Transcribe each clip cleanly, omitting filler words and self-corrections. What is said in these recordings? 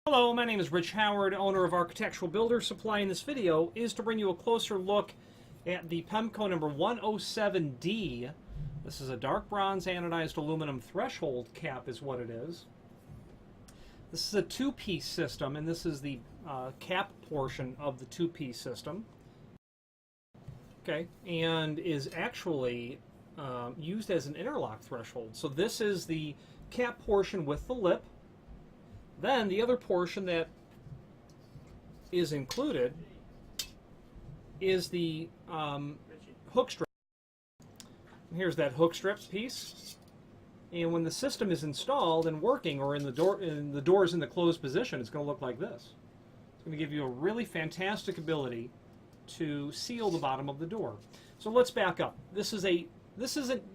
Hello, my name is Rich Howard, owner of Architectural Builder Supply. In this video is to bring you a closer look at the Pemko number 107D. This is a dark bronze anodized aluminum threshold cap is what it is. This is a two-piece system, and this is the cap portion of the two-piece system. Okay, and is actually used as an interlock threshold. So this is the cap portion with the lip. Then the other portion that is included is the hook strip. And here's that hook strip piece. And when the system is installed and working, or in the door is in the closed position, it's going to look like this. It's going to give you a really fantastic ability to seal the bottom of the door. So let's back up. This is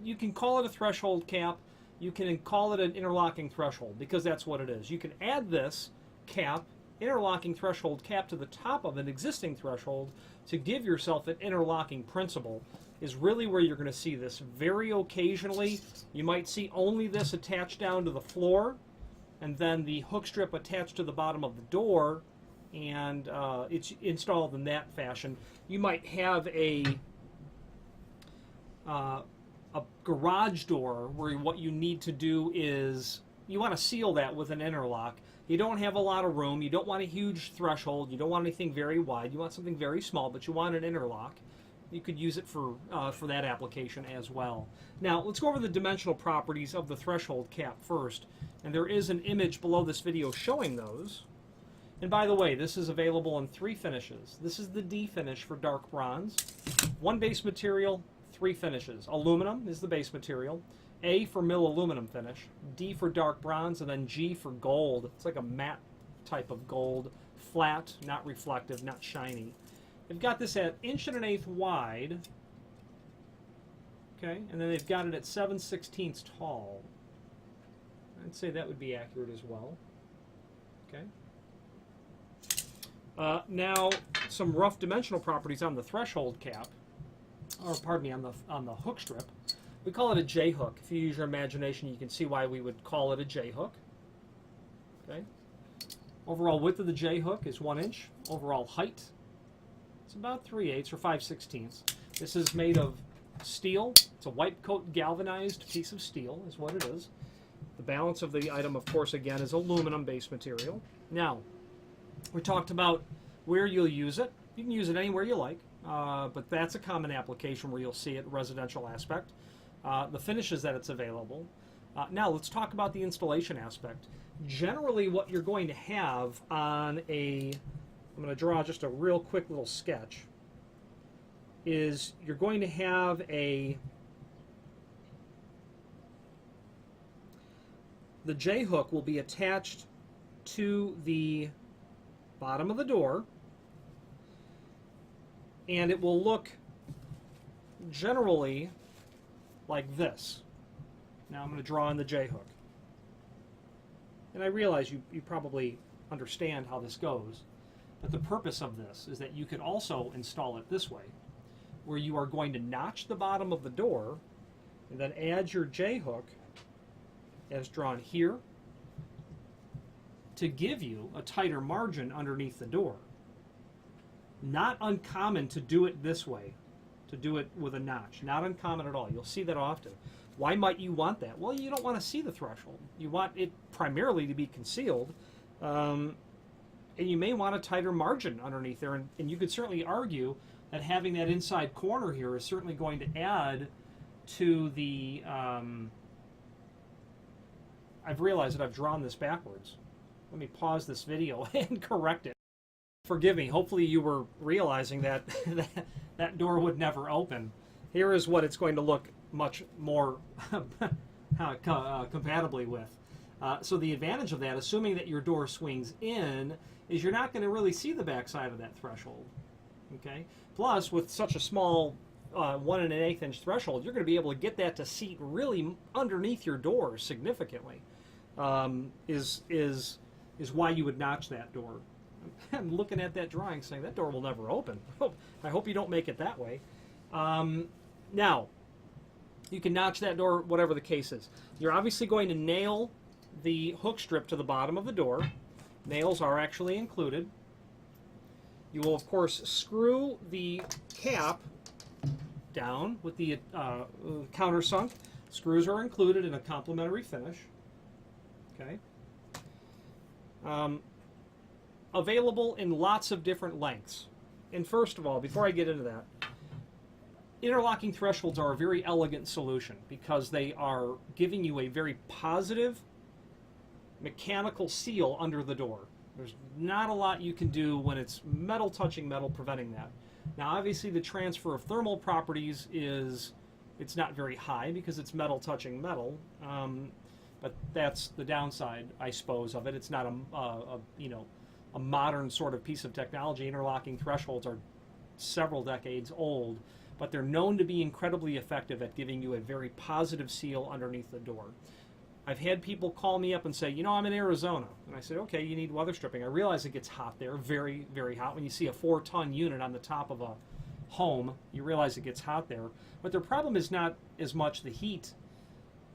you can call it a threshold cap. You can call it an interlocking threshold because that's what it is. You can add this cap, interlocking threshold cap, to the top of an existing threshold to give yourself an interlocking principle. Is really where you're going to see this. Very occasionally, you might see only this attached down to the floor, and then the hook strip attached to the bottom of the door, and it's installed in that fashion. You might have a garage door where what you need to do is you want to seal that with an interlock. You don't have a lot of room. You don't want a huge threshold. You don't want anything very wide. You want something very small, but you want an interlock. You could use it for that application as well. Now, let's go over the dimensional properties of the threshold cap first. And there is an image below this video showing those. And by the way, this is available in 3 finishes. This is the D finish for dark bronze. 1 base material, 3 finishes. Aluminum is the base material. A for mill aluminum finish. D for dark bronze, and then G for gold. It's like a matte type of gold. Flat, not reflective, not shiny. They've got this at 1.125" wide. Okay, and then they've got it at 7/16 tall. I'd say that would be accurate as well. Okay. Now, some rough dimensional properties on the threshold cap, or pardon me, on the hook strip. We call it a J hook. If you use your imagination, you can see why we would call it a J hook. Okay. Overall width of the J hook is 1 inch. Overall height, it's about 3/8 or 5/16. This is made of steel. It's a white coat galvanized piece of steel is what it is. The balance of the item, of course, again, is aluminum base material. Now, we talked about where you'll use it. You can use it anywhere you like. But that's a common application where you'll see it, residential aspect. The finishes that it's available. Now let's talk about the installation aspect. Generally what you're going to have on I'm going to draw just a real quick little sketch, is you're going to have the J hook will be attached to the bottom of the door, and it will look generally like this. Now I'm going to draw in the J hook. And I realize you probably understand how this goes, but the purpose of this is that you could also install it this way, where you are going to notch the bottom of the door and then add your J hook as drawn here to give you a tighter margin underneath the door. Not uncommon to do it this way, to do it with a notch. Not uncommon at all. You'll see that often. Why might you want that? Well, you don't want to see the threshold. You want it primarily to be concealed, and you may want a tighter margin underneath there. And you could certainly argue that having that inside corner here is certainly going to add to the... I've realized that I've drawn this backwards. Let me pause this video and correct it. Forgive me. Hopefully you were realizing that that door would never open. Here is what it's going to look much more compatibly with. So the advantage of that, assuming that your door swings in, is you're not going to really see the backside of that threshold. Okay. Plus, with such a small 1 1/8 inch threshold, you're going to be able to get that to seat really underneath your door significantly. Is why you would notch that door. I'm looking at that drawing saying that door will never open. I hope you don't make it that way. Now, you can notch that door, whatever the case is. You're obviously going to nail the hook strip to the bottom of the door. Nails are actually included. You will, of course, screw the cap down with the countersunk. Screws are included in a complimentary finish. Okay. Available in lots of different lengths. And first of all, before I get into that, interlocking thresholds are a very elegant solution because they are giving you a very positive mechanical seal under the door. There's not a lot you can do when it's metal touching metal preventing that. Now obviously the transfer of thermal properties it's not very high because it's metal touching metal, but that's the downside, I suppose, of it. It's not a modern sort of piece of technology. Interlocking thresholds are several decades old, but they're known to be incredibly effective at giving you a very positive seal underneath the door. I've had people call me up and say, I'm in Arizona. And I said, okay, you need weather stripping. I realize it gets hot there, very, very hot. When you see a 4-ton unit on the top of a home, you realize it gets hot there. But their problem is not as much the heat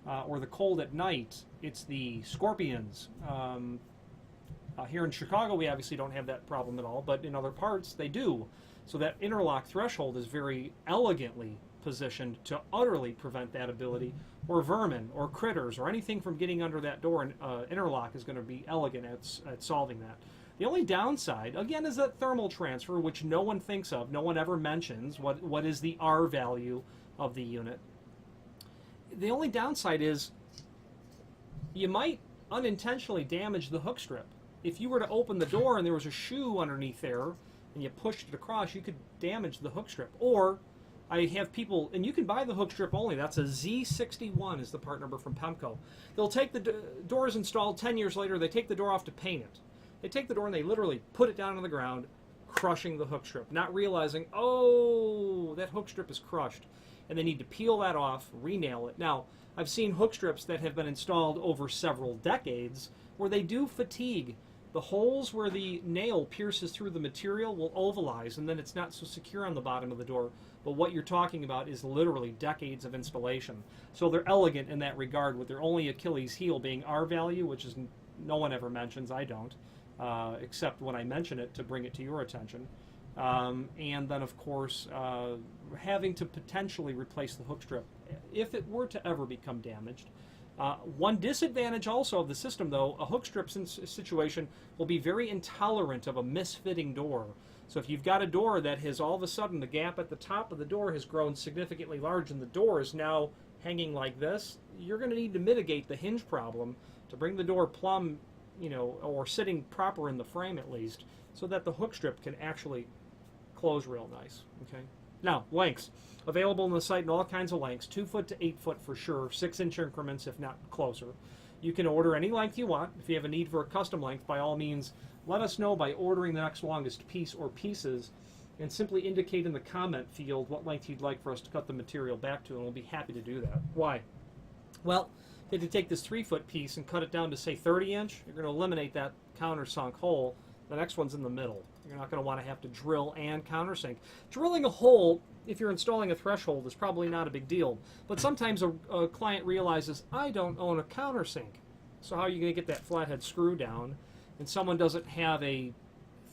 or the cold at night. It's the scorpions. Here in Chicago, we obviously don't have that problem at all, but in other parts, they do. So that interlock threshold is very elegantly positioned to utterly prevent that ability, or vermin, or critters, or anything from getting under that door. And interlock is going to be elegant at solving that. The only downside, again, is that thermal transfer, which no one thinks of. No one ever mentions what is the R value of the unit. The only downside is you might unintentionally damage the hook strip. If you were to open the door and there was a shoe underneath there and you pushed it across, you could damage the hook strip. Or I have people, and you can buy the hook strip only. That's a Z61 is the part number from Pemko. They'll take the doors installed 10 years later. They take the door off to paint it. They take the door and they literally put it down on the ground, crushing the hook strip, not realizing, oh, that hook strip is crushed. And they need to peel that off, re-nail it. Now, I've seen hook strips that have been installed over several decades where they do fatigue. The holes where the nail pierces through the material will ovalize, and then it's not so secure on the bottom of the door. But what you're talking about is literally decades of installation. So they're elegant in that regard, with their only Achilles heel being R value, which is no one ever mentions. I don't, except when I mention it to bring it to your attention. And then, of course, having to potentially replace the hook strip if it were to ever become damaged. One disadvantage also of the system, though, a hook strip situation will be very intolerant of a misfitting door. So if you've got a door that has all of a sudden the gap at the top of the door has grown significantly large and the door is now hanging like this, you're going to need to mitigate the hinge problem to bring the door plumb, or sitting proper in the frame at least, so that the hook strip can actually close real nice. Okay. Now, lengths. Available on the site in all kinds of lengths, 2 foot to 8 foot for sure, 6-inch increments if not closer. You can order any length you want. If you have a need for a custom length, by all means, let us know by ordering the next longest piece or pieces, and simply indicate in the comment field what length you'd like for us to cut the material back to, and we'll be happy to do that. Why? Well, if you take this 3-foot piece and cut it down to, say, 30-inch, you're going to eliminate that countersunk hole. The next one's in the middle. You're not going to want to have to drill and countersink. Drilling a hole, if you're installing a threshold, is probably not a big deal. But sometimes a client realizes, I don't own a countersink. So how are you going to get that flathead screw down? And someone doesn't have a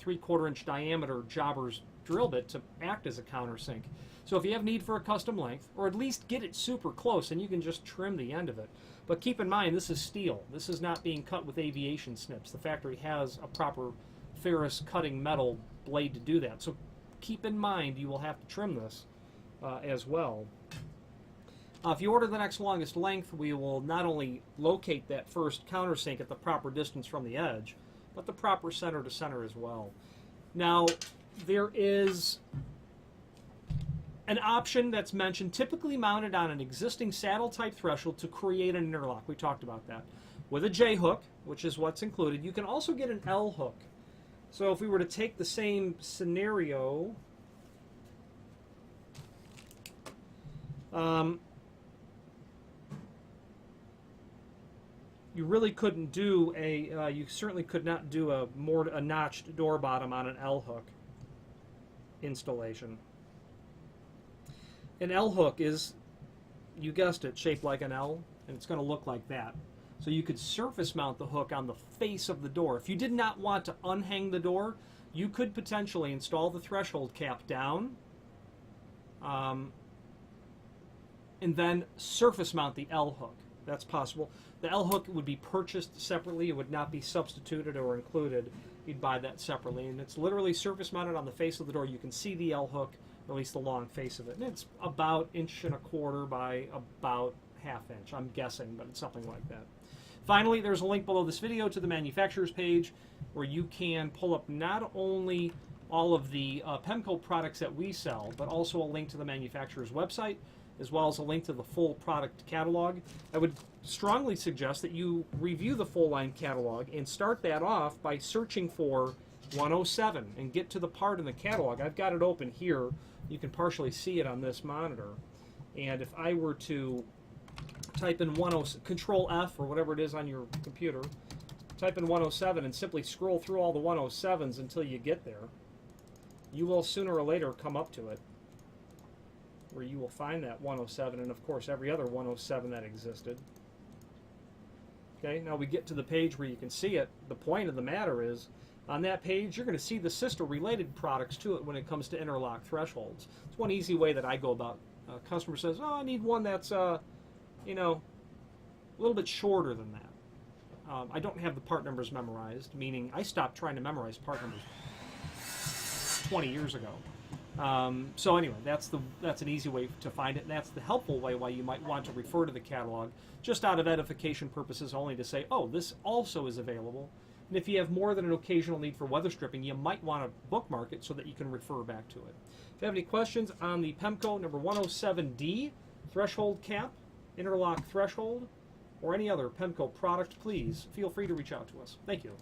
3/4-inch diameter jobber's drill bit to act as a countersink. So if you have need for a custom length, or at least get it super close, and you can just trim the end of it. But keep in mind, this is steel. This is not being cut with aviation snips. The factory has a proper ferrous cutting metal blade to do that. So keep in mind you will have to trim this as well. If you order the next longest length, we will not only locate that first countersink at the proper distance from the edge, but the proper center to center as well. Now, there is an option that's mentioned, typically mounted on an existing saddle type threshold to create an interlock. We talked about that. With a J hook, which is what's included, you can also get an L hook. So if we were to take the same scenario, you really couldn't do you certainly could not do a notched door bottom on an L hook installation. An L hook is, you guessed it, shaped like an L, and it's going to look like that. So you could surface mount the hook on the face of the door. If you did not want to unhang the door, you could potentially install the threshold cap down and then surface mount the L hook. That's possible. The L hook would be purchased separately. It would not be substituted or included. You'd buy that separately. And it's literally surface mounted on the face of the door. You can see the L hook, or at least the long face of it. And it's about 1.25 inches by about 1/2 inch. I'm guessing, but it's something like that. Finally, there's a link below this video to the manufacturer's page where you can pull up not only all of the Pemko products that we sell, but also a link to the manufacturer's website, as well as a link to the full product catalog. I would strongly suggest that you review the full line catalog and start that off by searching for 107 and get to the part in the catalog. I've got it open here. You can partially see it on this monitor. And if I were to type in Control F or whatever it is on your computer, type in 107 and simply scroll through all the 107s until you get there, you will sooner or later come up to it, where you will find that 107 and of course every other 107 that existed. Okay, now we get to the page where you can see it. The point of the matter is, on that page you're going to see the sister related products to it when it comes to interlock thresholds. It's one easy way that I go about. A customer says, oh, I need one that's you know, a little bit shorter than that. I don't have the part numbers memorized, meaning I stopped trying to memorize part numbers 20 years ago. So anyway, that's an easy way to find it, and that's the helpful way why you might want to refer to the catalog, just out of edification purposes only, to say, oh, this also is available. And if you have more than an occasional need for weather stripping, you might want to bookmark it so that you can refer back to it. If you have any questions on the Pemko number 107D threshold cap, interlock threshold, or any other Pemko product, please feel free to reach out to us. Thank you.